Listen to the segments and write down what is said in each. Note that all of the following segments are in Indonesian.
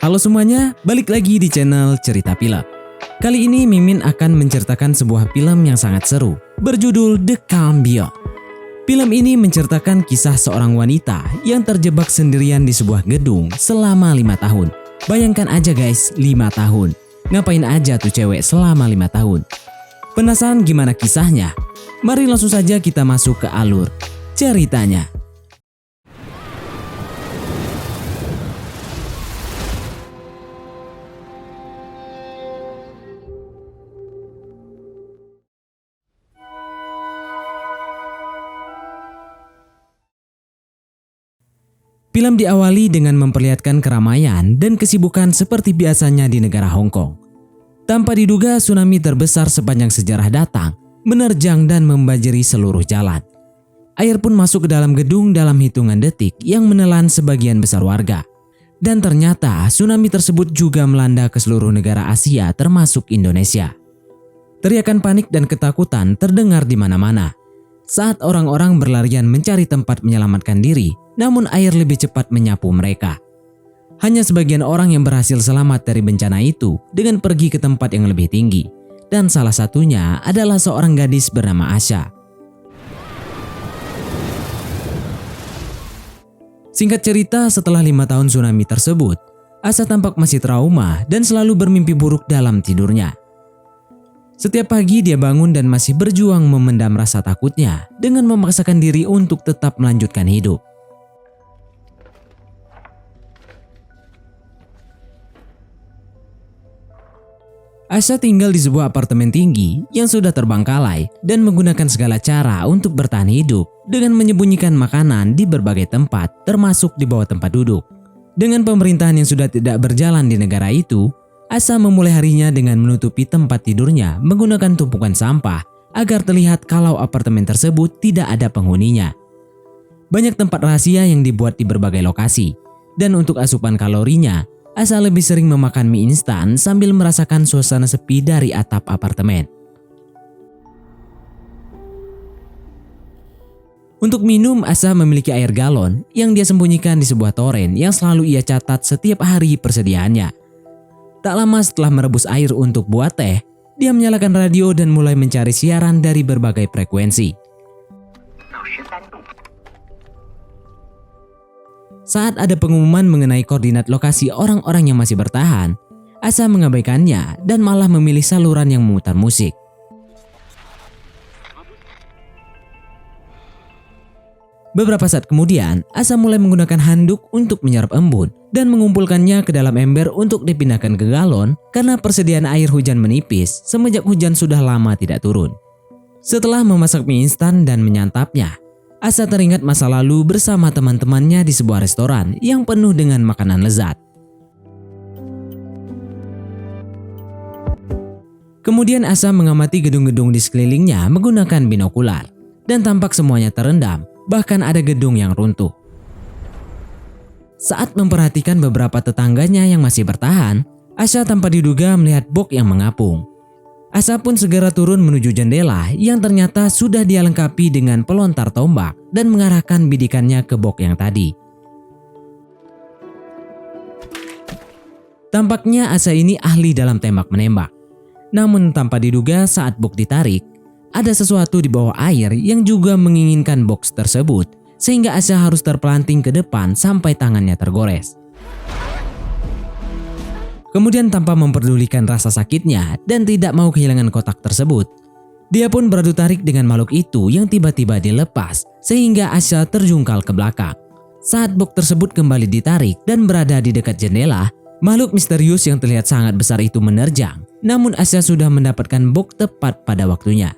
Halo semuanya, balik lagi di channel Cerita Film. Kali ini Mimin akan menceritakan sebuah film yang sangat seru, berjudul The Calm Beyond. Film ini menceritakan kisah seorang wanita yang terjebak sendirian di sebuah gedung selama 5 tahun. Bayangkan aja guys, 5 tahun. Ngapain aja tuh cewek selama 5 tahun? Penasaran gimana kisahnya? Mari langsung saja kita masuk ke alur ceritanya. Film diawali dengan memperlihatkan keramaian dan kesibukan seperti biasanya di negara Hong Kong. Tanpa diduga, tsunami terbesar sepanjang sejarah datang, menerjang dan membanjiri seluruh jalan. Air pun masuk ke dalam gedung dalam hitungan detik yang menelan sebagian besar warga. Dan ternyata tsunami tersebut juga melanda ke seluruh negara Asia termasuk Indonesia. Teriakan panik dan ketakutan terdengar di mana-mana. Saat orang-orang berlarian mencari tempat menyelamatkan diri, namun air lebih cepat menyapu mereka. Hanya sebagian orang yang berhasil selamat dari bencana itu dengan pergi ke tempat yang lebih tinggi. Dan salah satunya adalah seorang gadis bernama Asha. Singkat cerita, setelah 5 tahun tsunami tersebut, Asha tampak masih trauma dan selalu bermimpi buruk dalam tidurnya. Setiap pagi dia bangun dan masih berjuang memendam rasa takutnya dengan memaksakan diri untuk tetap melanjutkan hidup. Asha tinggal di sebuah apartemen tinggi yang sudah terbengkalai dan menggunakan segala cara untuk bertahan hidup dengan menyembunyikan makanan di berbagai tempat termasuk di bawah tempat duduk. Dengan pemerintahan yang sudah tidak berjalan di negara itu, Asha memulai harinya dengan menutupi tempat tidurnya menggunakan tumpukan sampah agar terlihat kalau apartemen tersebut tidak ada penghuninya. Banyak tempat rahasia yang dibuat di berbagai lokasi, dan untuk asupan kalorinya, Asha lebih sering memakan mie instan sambil merasakan suasana sepi dari atap apartemen. Untuk minum, Asha memiliki air galon yang dia sembunyikan di sebuah toren yang selalu ia catat setiap hari persediaannya. Tak lama setelah merebus air untuk buat teh, dia menyalakan radio dan mulai mencari siaran dari berbagai frekuensi. Saat ada pengumuman mengenai koordinat lokasi orang-orang yang masih bertahan, Asha mengabaikannya dan malah memilih saluran yang memutar musik. Beberapa saat kemudian, Asha mulai menggunakan handuk untuk menyerap embun dan mengumpulkannya ke dalam ember untuk dipindahkan ke galon karena persediaan air hujan menipis semenjak hujan sudah lama tidak turun. Setelah memasak mie instan dan menyantapnya, Asha teringat masa lalu bersama teman-temannya di sebuah restoran yang penuh dengan makanan lezat. Kemudian Asha mengamati gedung-gedung di sekelilingnya menggunakan binokular dan tampak semuanya terendam. Bahkan ada gedung yang runtuh. Saat memperhatikan beberapa tetangganya yang masih bertahan, Asha tanpa diduga melihat bok yang mengapung. Asha pun segera turun menuju jendela yang ternyata sudah dia lengkapi dengan pelontar tombak dan mengarahkan bidikannya ke bok yang tadi. Tampaknya Asha ini ahli dalam tembak-menembak. Namun tanpa diduga saat bok ditarik, ada sesuatu di bawah air yang juga menginginkan box tersebut, sehingga Asha harus terpelanting ke depan sampai tangannya tergores. Kemudian tanpa memperdulikan rasa sakitnya dan tidak mau kehilangan kotak tersebut, dia pun beradu tarik dengan makhluk itu yang tiba-tiba dilepas, sehingga Asha terjungkal ke belakang. Saat box tersebut kembali ditarik dan berada di dekat jendela, makhluk misterius yang terlihat sangat besar itu menerjang, namun Asha sudah mendapatkan box tepat pada waktunya.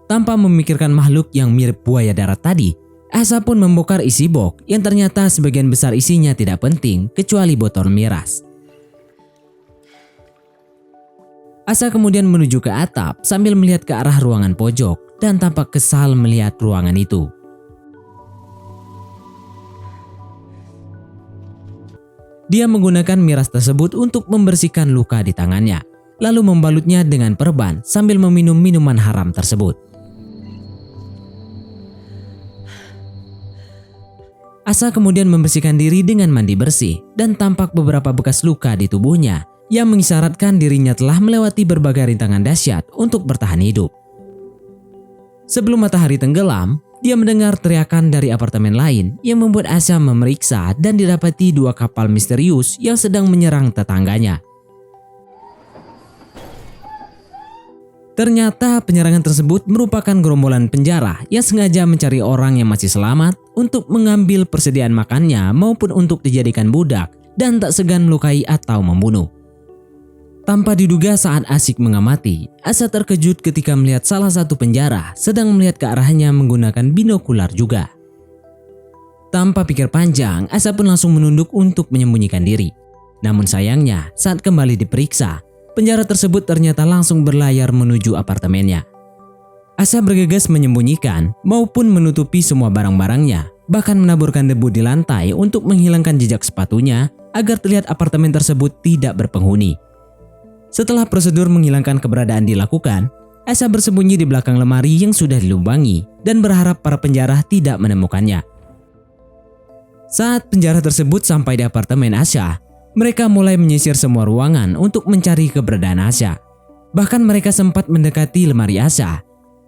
Tanpa memikirkan makhluk yang mirip buaya darat tadi, Asha pun membongkar isi box yang ternyata sebagian besar isinya tidak penting kecuali botol miras. Asha kemudian menuju ke atap sambil melihat ke arah ruangan pojok dan tampak kesal melihat ruangan itu. Dia menggunakan miras tersebut untuk membersihkan luka di tangannya, lalu membalutnya dengan perban sambil meminum minuman haram tersebut. Asa kemudian membersihkan diri dengan mandi bersih dan tampak beberapa bekas luka di tubuhnya yang mengisyaratkan dirinya telah melewati berbagai rintangan dahsyat untuk bertahan hidup. Sebelum matahari tenggelam, dia mendengar teriakan dari apartemen lain yang membuat Asa memeriksa dan didapati 2 kapal misterius yang sedang menyerang tetangganya. Ternyata penyerangan tersebut merupakan gerombolan penjara yang sengaja mencari orang yang masih selamat untuk mengambil persediaan makannya maupun untuk dijadikan budak dan tak segan melukai atau membunuh. Tanpa diduga saat asik mengamati, Asa terkejut ketika melihat salah satu penjara sedang melihat ke arahnya menggunakan binokular juga. Tanpa pikir panjang, Asa pun langsung menunduk untuk menyembunyikan diri. Namun sayangnya, saat kembali diperiksa, penjara tersebut ternyata langsung berlayar menuju apartemennya. Asa bergegas menyembunyikan maupun menutupi semua barang-barangnya, bahkan menaburkan debu di lantai untuk menghilangkan jejak sepatunya agar terlihat apartemen tersebut tidak berpenghuni. Setelah prosedur menghilangkan keberadaan dilakukan, Asa bersembunyi di belakang lemari yang sudah dilubangi dan berharap para penjara tidak menemukannya. Saat penjara tersebut sampai di apartemen Asa, mereka mulai menyisir semua ruangan untuk mencari keberadaan Asa. Bahkan mereka sempat mendekati lemari Asa.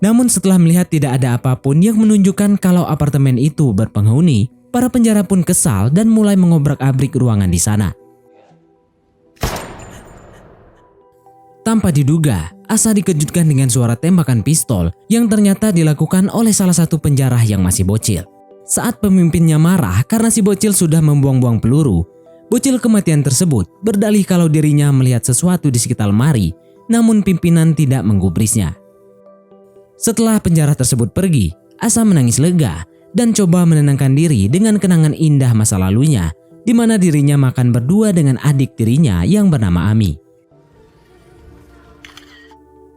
Namun setelah melihat tidak ada apapun yang menunjukkan kalau apartemen itu berpenghuni, para penjara pun kesal dan mulai mengobrak-abrik ruangan di sana. Tanpa diduga, Asa dikejutkan dengan suara tembakan pistol yang ternyata dilakukan oleh salah satu penjara yang masih bocil. Saat pemimpinnya marah karena si bocil sudah membuang-buang peluru, bocil kematian tersebut berdalih kalau dirinya melihat sesuatu di sekitar lemari, namun pimpinan tidak menggubrisnya. Setelah penjara tersebut pergi, Asa menangis lega dan coba menenangkan diri dengan kenangan indah masa lalunya, di mana dirinya makan berdua dengan adik tirinya yang bernama Ami.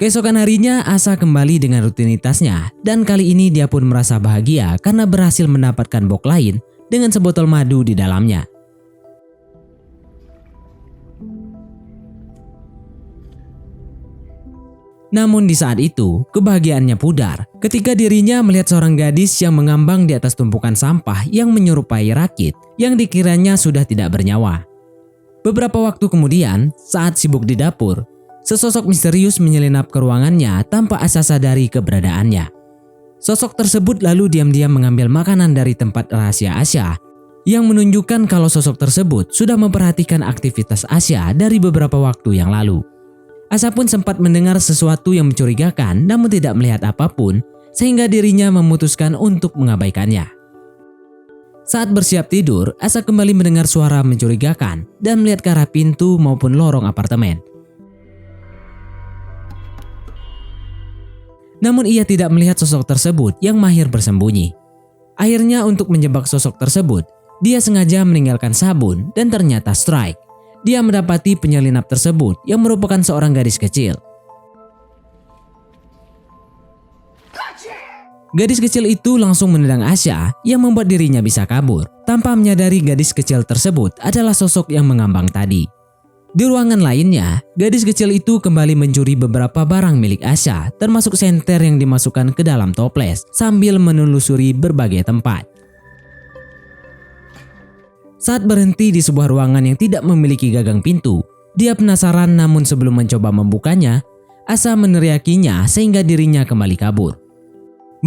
Keesokan harinya, Asa kembali dengan rutinitasnya dan kali ini dia pun merasa bahagia karena berhasil mendapatkan box lain dengan sebotol madu di dalamnya. Namun di saat itu, kebahagiaannya pudar ketika dirinya melihat seorang gadis yang mengambang di atas tumpukan sampah yang menyerupai rakit yang dikiranya sudah tidak bernyawa. Beberapa waktu kemudian, saat sibuk di dapur, sesosok misterius menyelinap ke ruangannya tanpa Asa sadari keberadaannya. Sosok tersebut lalu diam-diam mengambil makanan dari tempat rahasia Asa, yang menunjukkan kalau sosok tersebut sudah memperhatikan aktivitas Asa dari beberapa waktu yang lalu. Asa pun sempat mendengar sesuatu yang mencurigakan namun tidak melihat apapun, sehingga dirinya memutuskan untuk mengabaikannya. Saat bersiap tidur, Asa kembali mendengar suara mencurigakan dan melihat ke arah pintu maupun lorong apartemen. Namun ia tidak melihat sosok tersebut yang mahir bersembunyi. Akhirnya untuk menjebak sosok tersebut, dia sengaja meninggalkan sabun dan ternyata strike. Dia mendapati penyelinap tersebut yang merupakan seorang gadis kecil. Gadis kecil itu langsung menendang Asa yang membuat dirinya bisa kabur tanpa menyadari gadis kecil tersebut adalah sosok yang mengambang tadi. Di ruangan lainnya, gadis kecil itu kembali mencuri beberapa barang milik Asa, termasuk senter yang dimasukkan ke dalam toples sambil menelusuri berbagai tempat. Saat berhenti di sebuah ruangan yang tidak memiliki gagang pintu, dia penasaran namun sebelum mencoba membukanya, Asa meneriakinya sehingga dirinya kembali kabur.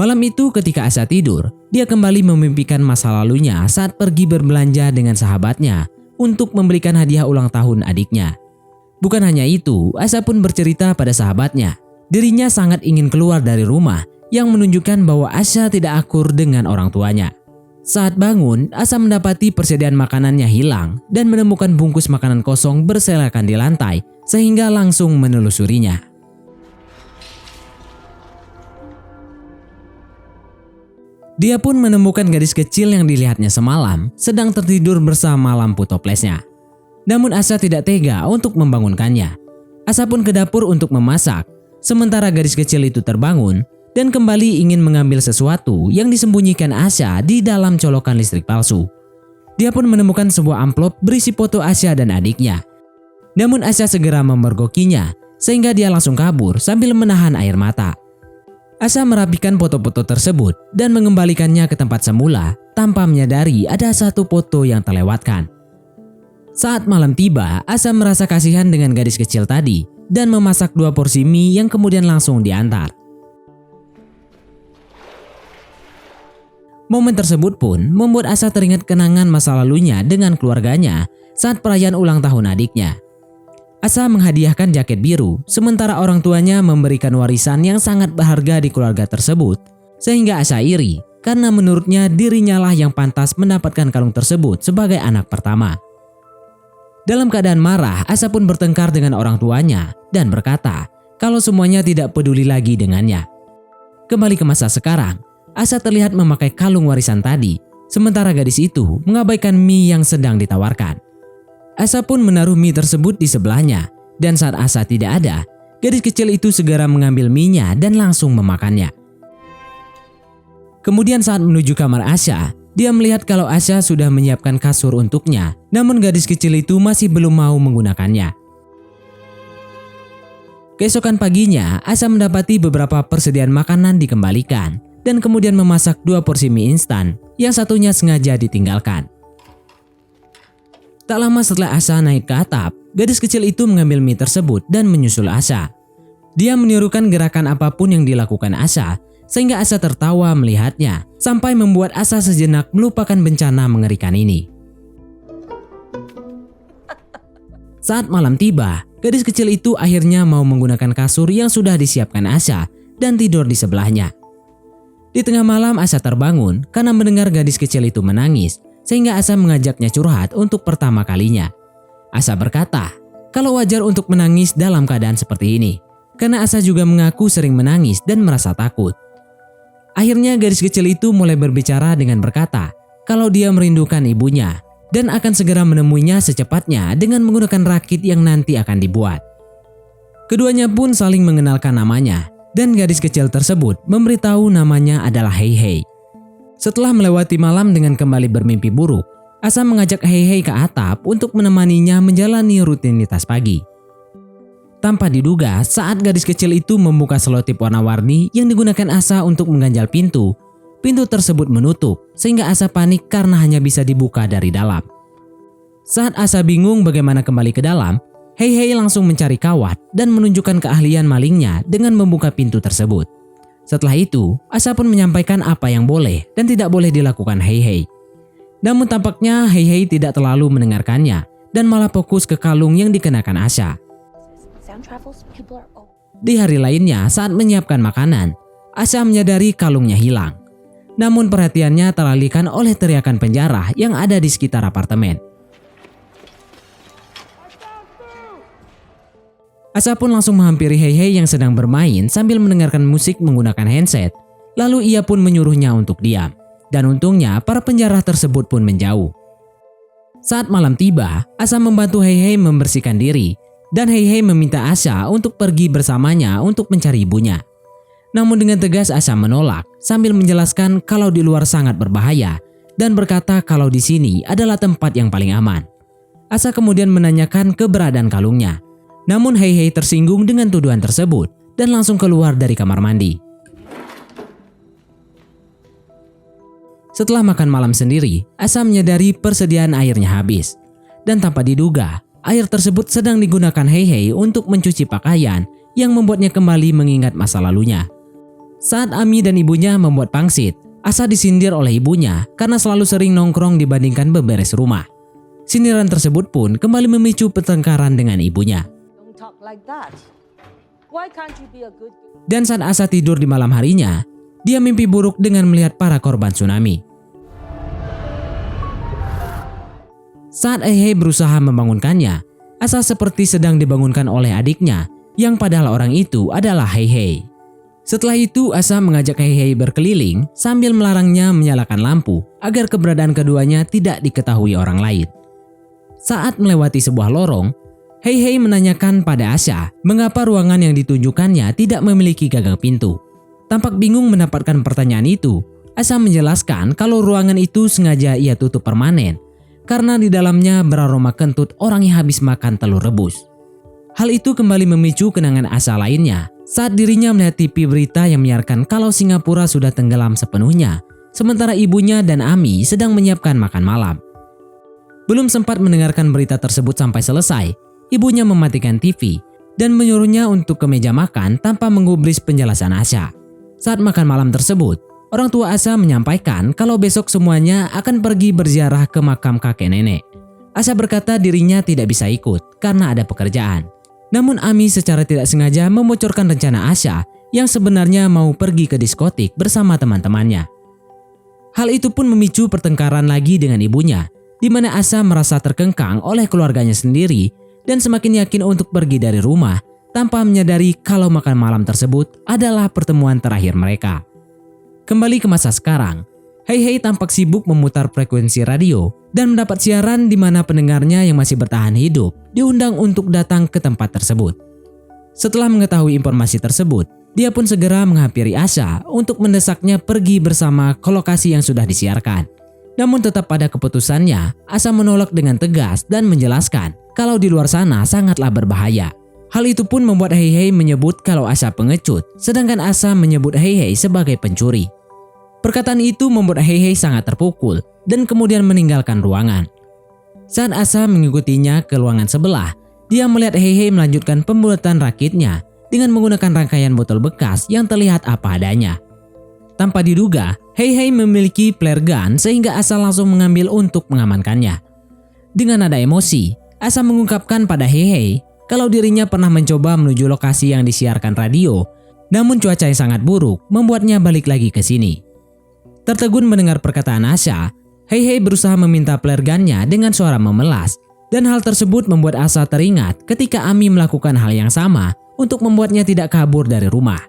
Malam itu ketika Asa tidur, dia kembali memimpikan masa lalunya saat pergi berbelanja dengan sahabatnya untuk memberikan hadiah ulang tahun adiknya. Bukan hanya itu, Asa pun bercerita pada sahabatnya, dirinya sangat ingin keluar dari rumah yang menunjukkan bahwa Asa tidak akur dengan orang tuanya. Saat bangun, Asa mendapati persediaan makanannya hilang dan menemukan bungkus makanan kosong berserakan di lantai sehingga langsung menelusurinya. Dia pun menemukan gadis kecil yang dilihatnya semalam sedang tertidur bersama lampu toplesnya. Namun Asa tidak tega untuk membangunkannya. Asa pun ke dapur untuk memasak, sementara gadis kecil itu terbangun dan kembali ingin mengambil sesuatu yang disembunyikan Asa di dalam colokan listrik palsu. Dia pun menemukan sebuah amplop berisi foto Asa dan adiknya. Namun Asa segera memergokinya sehingga dia langsung kabur sambil menahan air mata. Asa merapikan foto-foto tersebut dan mengembalikannya ke tempat semula tanpa menyadari ada satu foto yang terlewatkan. Saat malam tiba, Asa merasa kasihan dengan gadis kecil tadi dan memasak 2 porsi mie yang kemudian langsung diantar. Momen tersebut pun membuat Asa teringat kenangan masa lalunya dengan keluarganya saat perayaan ulang tahun adiknya. Asa menghadiahkan jaket biru, sementara orang tuanya memberikan warisan yang sangat berharga di keluarga tersebut, sehingga Asa iri karena menurutnya dirinya lah yang pantas mendapatkan kalung tersebut sebagai anak pertama. Dalam keadaan marah, Asa pun bertengkar dengan orang tuanya dan berkata kalau semuanya tidak peduli lagi dengannya. Kembali ke masa sekarang, Asa terlihat memakai kalung warisan tadi, sementara gadis itu mengabaikan mie yang sedang ditawarkan. Asa pun menaruh mie tersebut di sebelahnya, dan saat Asa tidak ada, gadis kecil itu segera mengambil mie-nya dan langsung memakannya. Kemudian saat menuju kamar Asa, dia melihat kalau Asa sudah menyiapkan kasur untuknya, namun gadis kecil itu masih belum mau menggunakannya. Keesokan paginya, Asa mendapati beberapa persediaan makanan dikembalikan dan kemudian memasak 2 porsi mie instan, yang satunya sengaja ditinggalkan. Tak lama setelah Asa naik ke atap, gadis kecil itu mengambil mie tersebut dan menyusul Asa. Dia menirukan gerakan apapun yang dilakukan Asa, sehingga Asa tertawa melihatnya, sampai membuat Asa sejenak melupakan bencana mengerikan ini. Saat malam tiba, gadis kecil itu akhirnya mau menggunakan kasur yang sudah disiapkan Asa dan tidur di sebelahnya. Di tengah malam Asa terbangun karena mendengar gadis kecil itu menangis, sehingga Asa mengajaknya curhat untuk pertama kalinya. Asa berkata kalau wajar untuk menangis dalam keadaan seperti ini, karena Asa juga mengaku sering menangis dan merasa takut. Akhirnya gadis kecil itu mulai berbicara dengan berkata kalau dia merindukan ibunya dan akan segera menemuinya secepatnya dengan menggunakan rakit yang nanti akan dibuat. Keduanya pun saling mengenalkan namanya, dan gadis kecil tersebut memberitahu namanya adalah Hei Hei. Setelah melewati malam dengan kembali bermimpi buruk, Asa mengajak Hei Hei ke atap untuk menemaninya menjalani rutinitas pagi. Tanpa diduga, saat gadis kecil itu membuka selotip warna-warni yang digunakan Asa untuk mengganjal pintu, pintu tersebut menutup sehingga Asa panik karena hanya bisa dibuka dari dalam. Saat Asa bingung bagaimana kembali ke dalam, Hei Hei langsung mencari kawat dan menunjukkan keahlian malingnya dengan membuka pintu tersebut. Setelah itu, Asa pun menyampaikan apa yang boleh dan tidak boleh dilakukan Hei Hei. Namun tampaknya Hei Hei tidak terlalu mendengarkannya dan malah fokus ke kalung yang dikenakan Asa. Di hari lainnya, saat menyiapkan makanan, Asa menyadari kalungnya hilang. Namun perhatiannya teralihkan oleh teriakan penjara yang ada di sekitar apartemen. Asa pun langsung menghampiri Hei Hei yang sedang bermain sambil mendengarkan musik menggunakan handset. Lalu ia pun menyuruhnya untuk diam. Dan untungnya para penjara tersebut pun menjauh. Saat malam tiba, Asa membantu Hei Hei membersihkan diri. Dan Hei Hei meminta Asa untuk pergi bersamanya untuk mencari ibunya. Namun dengan tegas Asa menolak sambil menjelaskan kalau di luar sangat berbahaya. Dan berkata kalau di sini adalah tempat yang paling aman. Asa kemudian menanyakan keberadaan kalungnya. Namun Hei Hei tersinggung dengan tuduhan tersebut dan langsung keluar dari kamar mandi. Setelah makan malam sendiri, Asa menyadari persediaan airnya habis. Dan tanpa diduga, air tersebut sedang digunakan Hei Hei untuk mencuci pakaian yang membuatnya kembali mengingat masa lalunya. Saat Ami dan ibunya membuat pangsit, Asa disindir oleh ibunya karena selalu sering nongkrong dibandingkan beberes rumah. Sindiran tersebut pun kembali memicu pertengkaran dengan ibunya. Dan saat Asa tidur di malam harinya, dia mimpi buruk dengan melihat para korban tsunami. Saat Hei Hei berusaha membangunkannya, Asa seperti sedang dibangunkan oleh adiknya, yang padahal orang itu adalah Hei Hei. Setelah itu Asa mengajak Hei Hei berkeliling sambil melarangnya menyalakan lampu agar keberadaan keduanya tidak diketahui orang lain. Saat melewati sebuah lorong, Hei Hei menanyakan pada Asa mengapa ruangan yang ditunjukkannya tidak memiliki gagang pintu. Tampak bingung mendapatkan pertanyaan itu, Asa menjelaskan kalau ruangan itu sengaja ia tutup permanen karena di dalamnya beraroma kentut orang yang habis makan telur rebus. Hal itu kembali memicu kenangan Asa lainnya saat dirinya melihat TV berita yang menyiarkan kalau Singapura sudah tenggelam sepenuhnya, sementara ibunya dan Ami sedang menyiapkan makan malam. Belum sempat mendengarkan berita tersebut sampai selesai, ibunya mematikan TV dan menyuruhnya untuk ke meja makan tanpa menggubris penjelasan Asha. Saat makan malam tersebut, orang tua Asha menyampaikan kalau besok semuanya akan pergi berziarah ke makam kakek nenek. Asha berkata dirinya tidak bisa ikut karena ada pekerjaan. Namun Ami secara tidak sengaja membocorkan rencana Asha yang sebenarnya mau pergi ke diskotik bersama teman-temannya. Hal itu pun memicu pertengkaran lagi dengan ibunya, di mana Asha merasa terkengkang oleh keluarganya sendiri dan semakin yakin untuk pergi dari rumah tanpa menyadari kalau makan malam tersebut adalah pertemuan terakhir mereka. Kembali ke masa sekarang, Hei Hei tampak sibuk memutar frekuensi radio dan mendapat siaran di mana pendengarnya yang masih bertahan hidup diundang untuk datang ke tempat tersebut. Setelah mengetahui informasi tersebut, dia pun segera menghampiri Asha untuk mendesaknya pergi bersama ke lokasi yang sudah disiarkan. Namun tetap pada keputusannya, Asha menolak dengan tegas dan menjelaskan kalau di luar sana sangatlah berbahaya. Hal itu pun membuat Hei Hei menyebut kalau Asha pengecut, sedangkan Asha menyebut Hei Hei sebagai pencuri. Perkataan itu membuat Hei Hei sangat terpukul dan kemudian meninggalkan ruangan. Saat Asha mengikutinya ke ruangan sebelah, dia melihat Hei Hei melanjutkan pembuatan rakitnya dengan menggunakan rangkaian botol bekas yang terlihat apa adanya. Tanpa diduga, Hei Hei memiliki flare gun sehingga Asha langsung mengambil untuk mengamankannya. Dengan nada emosi, Asha mengungkapkan pada Hei Hei kalau dirinya pernah mencoba menuju lokasi yang disiarkan radio, namun cuaca yang sangat buruk membuatnya balik lagi ke sini. Tertegun mendengar perkataan Asha, Hei Hei berusaha meminta flare gun-nya dengan suara memelas, dan hal tersebut membuat Asha teringat ketika Ami melakukan hal yang sama untuk membuatnya tidak kabur dari rumah.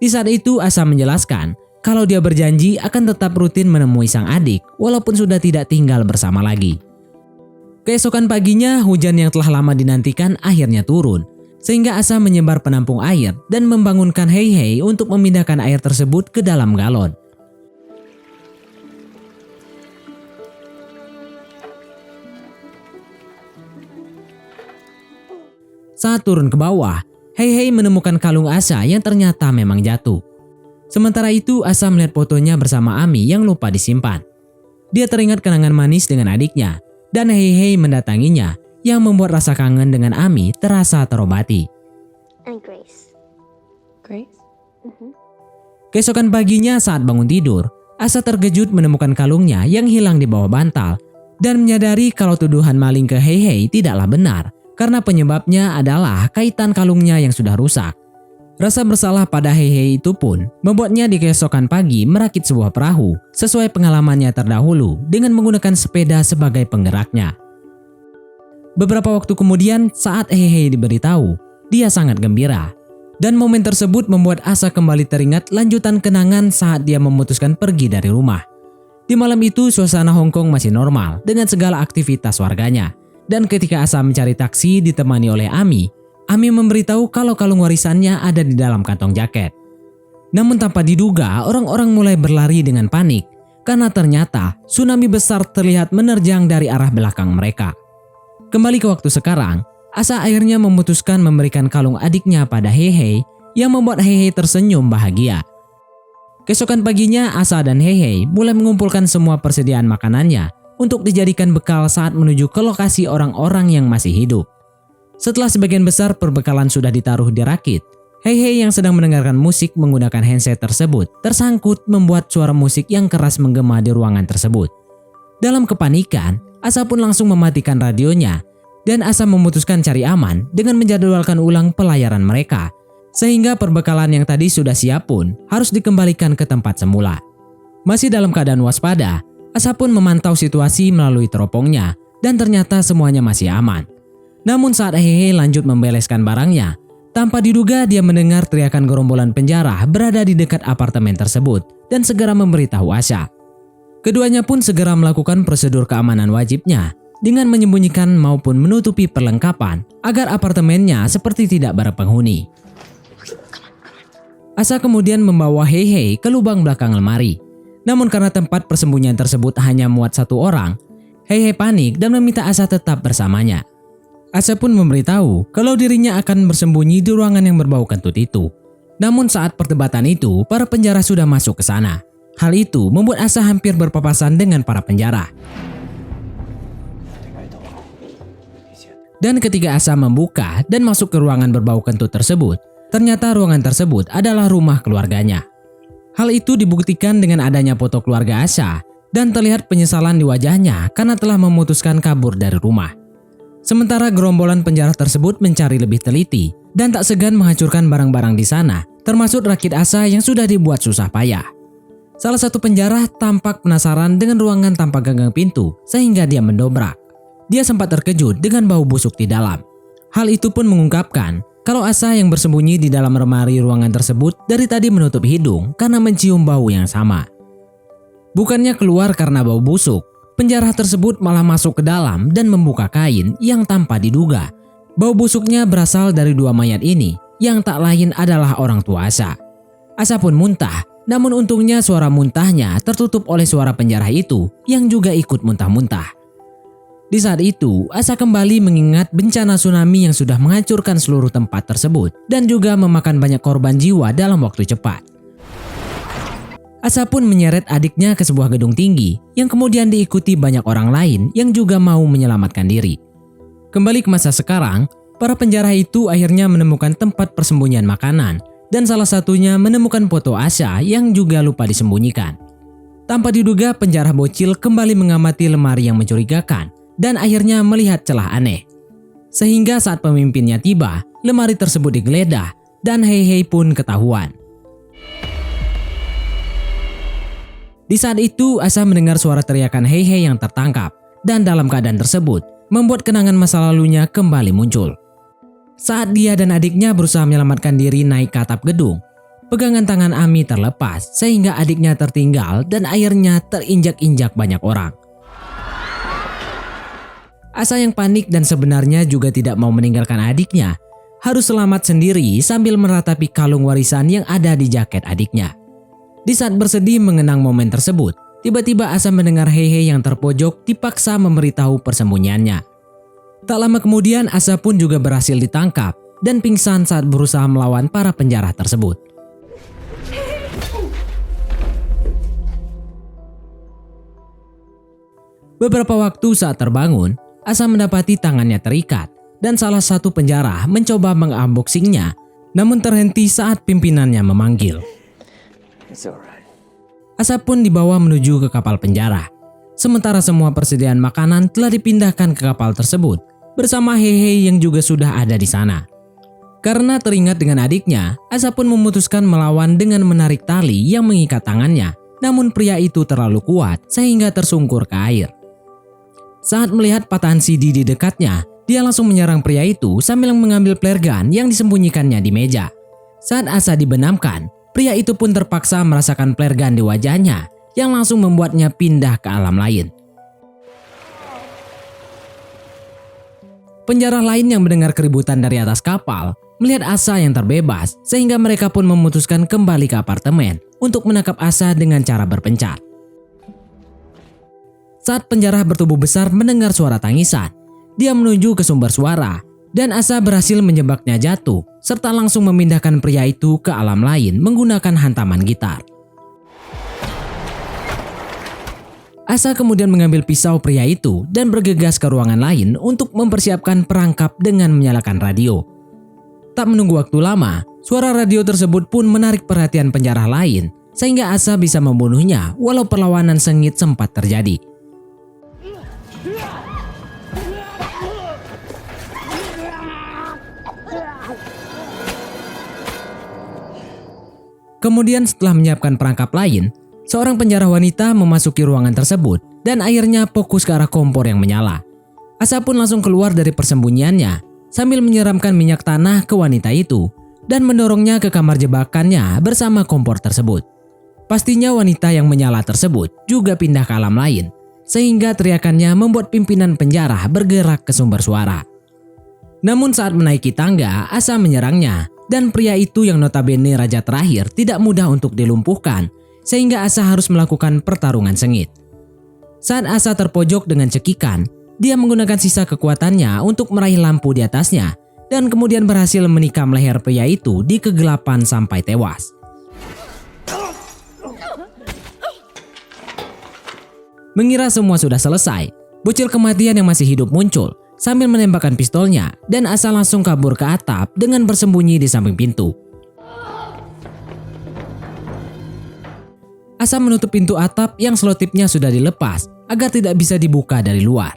Di saat itu Asha menjelaskan kalau dia berjanji akan tetap rutin menemui sang adik walaupun sudah tidak tinggal bersama lagi. Keesokan paginya, hujan yang telah lama dinantikan akhirnya turun, sehingga Asha menyebar penampung air dan membangunkan Hei Hei untuk memindahkan air tersebut ke dalam galon. Saat turun ke bawah, Hei Hei menemukan kalung Asha yang ternyata memang jatuh. Sementara itu, Asha melihat fotonya bersama Ami yang lupa disimpan. Dia teringat kenangan manis dengan adiknya, dan Hei Hei mendatanginya yang membuat rasa kangen dengan Ami terasa terobati. And Grace. Grace? Keesokan paginya saat bangun tidur, Asha terkejut menemukan kalungnya yang hilang di bawah bantal dan menyadari kalau tuduhan maling ke Hei Hei tidaklah benar karena penyebabnya adalah kaitan kalungnya yang sudah rusak. Rasa bersalah pada Hei Hei itu pun membuatnya di keesokan pagi merakit sebuah perahu sesuai pengalamannya terdahulu dengan menggunakan sepeda sebagai penggeraknya. Beberapa waktu kemudian saat Hei Hei diberitahu, dia sangat gembira. Dan momen tersebut membuat Asha kembali teringat lanjutan kenangan saat dia memutuskan pergi dari rumah. Di malam itu suasana Hong Kong masih normal dengan segala aktivitas warganya. Dan ketika Asha mencari taksi ditemani oleh Ami memberitahu kalau kalung warisannya ada di dalam kantong jaket. Namun tanpa diduga, orang-orang mulai berlari dengan panik karena ternyata tsunami besar terlihat menerjang dari arah belakang mereka. Kembali ke waktu sekarang, Asha akhirnya memutuskan memberikan kalung adiknya pada Hei Hei yang membuat Hei Hei tersenyum bahagia. Keesokan paginya, Asha dan Hei Hei mulai mengumpulkan semua persediaan makanannya untuk dijadikan bekal saat menuju ke lokasi orang-orang yang masih hidup. Setelah sebagian besar perbekalan sudah ditaruh di rakit, Hei Hei yang sedang mendengarkan musik menggunakan handset tersebut tersangkut membuat suara musik yang keras menggema di ruangan tersebut. Dalam kepanikan, Asha pun langsung mematikan radionya dan Asha memutuskan cari aman dengan menjadwalkan ulang pelayaran mereka, sehingga perbekalan yang tadi sudah siap pun harus dikembalikan ke tempat semula. Masih dalam keadaan waspada, Asha pun memantau situasi melalui teropongnya dan ternyata semuanya masih aman. Namun saat Hei Hei lanjut membereskan barangnya, tanpa diduga dia mendengar teriakan gerombolan penjara berada di dekat apartemen tersebut dan segera memberitahu Asha. Keduanya pun segera melakukan prosedur keamanan wajibnya dengan menyembunyikan maupun menutupi perlengkapan agar apartemennya seperti tidak berpenghuni. Asha kemudian membawa Hei Hei ke lubang belakang lemari. Namun karena tempat persembunyian tersebut hanya muat satu orang, Hei Hei panik dan meminta Asha tetap bersamanya. Asa pun memberitahu kalau dirinya akan bersembunyi di ruangan yang berbau kentut itu. Namun saat perdebatan itu, para penjara sudah masuk ke sana. Hal itu membuat Asa hampir berpapasan dengan para penjara. Dan ketika Asa membuka dan masuk ke ruangan berbau kentut tersebut, ternyata ruangan tersebut adalah rumah keluarganya. Hal itu dibuktikan dengan adanya foto keluarga Asa dan terlihat penyesalan di wajahnya karena telah memutuskan kabur dari rumah. Sementara gerombolan penjara tersebut mencari lebih teliti dan tak segan menghancurkan barang-barang di sana, termasuk rakit Asa yang sudah dibuat susah payah. Salah satu penjara tampak penasaran dengan ruangan tanpa gagang pintu sehingga dia mendobrak. Dia sempat terkejut dengan bau busuk di dalam. Hal itu pun mengungkapkan kalau Asa yang bersembunyi di dalam lemari ruangan tersebut dari tadi menutup hidung karena mencium bau yang sama. Bukannya keluar karena bau busuk, penjara tersebut malah masuk ke dalam dan membuka kain yang tanpa diduga. Bau busuknya berasal dari dua mayat ini yang tak lain adalah orang tua Asa. Asa pun muntah, namun untungnya suara muntahnya tertutup oleh suara penjara itu yang juga ikut muntah-muntah. Di saat itu, Asa kembali mengingat bencana tsunami yang sudah menghancurkan seluruh tempat tersebut dan juga memakan banyak korban jiwa dalam waktu cepat. Asa pun menyeret adiknya ke sebuah gedung tinggi yang kemudian diikuti banyak orang lain yang juga mau menyelamatkan diri. Kembali ke masa sekarang, para penjara itu akhirnya menemukan tempat persembunyian makanan dan salah satunya menemukan foto Asa yang juga lupa disembunyikan. Tanpa diduga, penjara bocil kembali mengamati lemari yang mencurigakan dan akhirnya melihat celah aneh. Sehingga saat pemimpinnya tiba, lemari tersebut digeledah dan Hei-Hei pun ketahuan. Di saat itu, Asa mendengar suara teriakan Hei-Hei yang tertangkap dan dalam keadaan tersebut membuat kenangan masa lalunya kembali muncul. Saat dia dan adiknya berusaha menyelamatkan diri naik ke atap gedung, pegangan tangan Ami terlepas sehingga adiknya tertinggal dan akhirnya terinjak-injak banyak orang. Asa yang panik dan sebenarnya juga tidak mau meninggalkan adiknya, harus selamat sendiri sambil meratapi kalung warisan yang ada di jaket adiknya. Di saat bersedih mengenang momen tersebut, tiba-tiba Asa mendengar Hei-Hei yang terpojok dipaksa memberitahu persembunyiannya. Tak lama kemudian Asa pun juga berhasil ditangkap dan pingsan saat berusaha melawan para penjara tersebut. Beberapa waktu saat terbangun, Asa mendapati tangannya terikat dan salah satu penjara mencoba mengunboxingnya, namun terhenti saat pimpinannya memanggil. Asa pun dibawa menuju ke kapal penjara. Sementara semua persediaan makanan telah dipindahkan ke kapal tersebut bersama Hei-Hei yang juga sudah ada di sana. Karena teringat dengan adiknya, Asa pun memutuskan melawan dengan menarik tali yang mengikat tangannya, namun pria itu terlalu kuat sehingga tersungkur ke air. Saat melihat patahan CD di dekatnya, dia langsung menyerang pria itu sambil mengambil flare gun yang disembunyikannya di meja. Saat Asa dibenamkan, pria itu pun terpaksa merasakan flare gun di wajahnya yang langsung membuatnya pindah ke alam lain. Penjara lain yang mendengar keributan dari atas kapal melihat Asa yang terbebas sehingga mereka pun memutuskan kembali ke apartemen untuk menangkap Asa dengan cara berpencar. Saat penjara bertubuh besar mendengar suara tangisan, dia menuju ke sumber suara dan Asa berhasil menjebaknya jatuh serta langsung memindahkan pria itu ke alam lain menggunakan hantaman gitar. Asa kemudian mengambil pisau pria itu dan bergegas ke ruangan lain untuk mempersiapkan perangkap dengan menyalakan radio. Tak menunggu waktu lama, suara radio tersebut pun menarik perhatian penjara lain sehingga Asa bisa membunuhnya walau perlawanan sengit sempat terjadi. Kemudian setelah menyiapkan perangkap lain, seorang penjara wanita memasuki ruangan tersebut dan akhirnya fokus ke arah kompor yang menyala. Asa pun langsung keluar dari persembunyiannya sambil menyiramkan minyak tanah ke wanita itu dan mendorongnya ke kamar jebakannya bersama kompor tersebut. Pastinya wanita yang menyala tersebut juga pindah ke alam lain, sehingga teriakannya membuat pimpinan penjara bergerak ke sumber suara. Namun saat menaiki tangga, Asa menyerangnya dan pria itu yang notabene raja terakhir tidak mudah untuk dilumpuhkan, sehingga Asa harus melakukan pertarungan sengit. Saat Asa terpojok dengan cekikan, dia menggunakan sisa kekuatannya untuk meraih lampu di atasnya dan kemudian berhasil menikam leher pria itu di kegelapan sampai tewas. Mengira semua sudah selesai, bocil kematian yang masih hidup muncul sambil menembakkan pistolnya dan Asa langsung kabur ke atap dengan bersembunyi di samping pintu. Asa menutup pintu atap yang selotipnya sudah dilepas agar tidak bisa dibuka dari luar.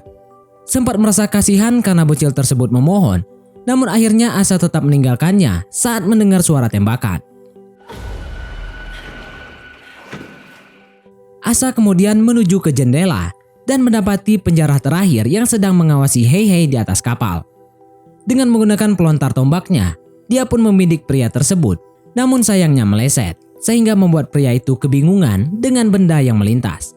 Sempat merasa kasihan karena bocil tersebut memohon, namun akhirnya Asa tetap meninggalkannya saat mendengar suara tembakan. Asa kemudian menuju ke jendela dan mendapati penjara terakhir yang sedang mengawasi Hei Hei di atas kapal. Dengan menggunakan pelontar tombaknya, dia pun membidik pria tersebut, namun sayangnya meleset, sehingga membuat pria itu kebingungan dengan benda yang melintas.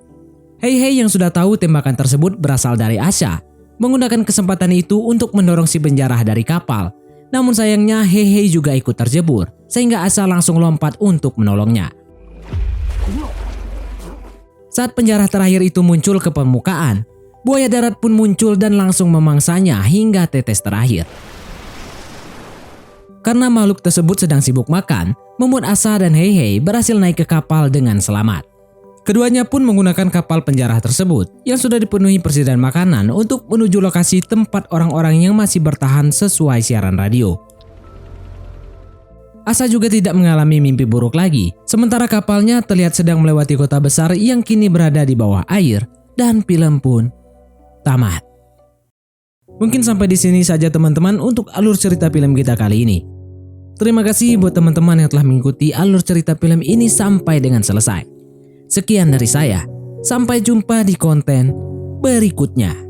Hei Hei yang sudah tahu tembakan tersebut berasal dari Asa, menggunakan kesempatan itu untuk mendorong si penjara dari kapal. Namun sayangnya Hei Hei juga ikut terjebur, sehingga Asa langsung lompat untuk menolongnya. Saat penjara terakhir itu muncul ke permukaan, buaya darat pun muncul dan langsung memangsanya hingga tetes terakhir. Karena makhluk tersebut sedang sibuk makan, membuat Asa dan Hei Hei berhasil naik ke kapal dengan selamat. Keduanya pun menggunakan kapal penjara tersebut yang sudah dipenuhi persediaan makanan untuk menuju lokasi tempat orang-orang yang masih bertahan sesuai siaran radio. Asa juga tidak mengalami mimpi buruk lagi, sementara kapalnya terlihat sedang melewati kota besar yang kini berada di bawah air dan film pun tamat. Mungkin sampai di sini saja teman-teman untuk alur cerita film kita kali ini. Terima kasih buat teman-teman yang telah mengikuti alur cerita film ini sampai dengan selesai. Sekian dari saya, sampai jumpa di konten berikutnya.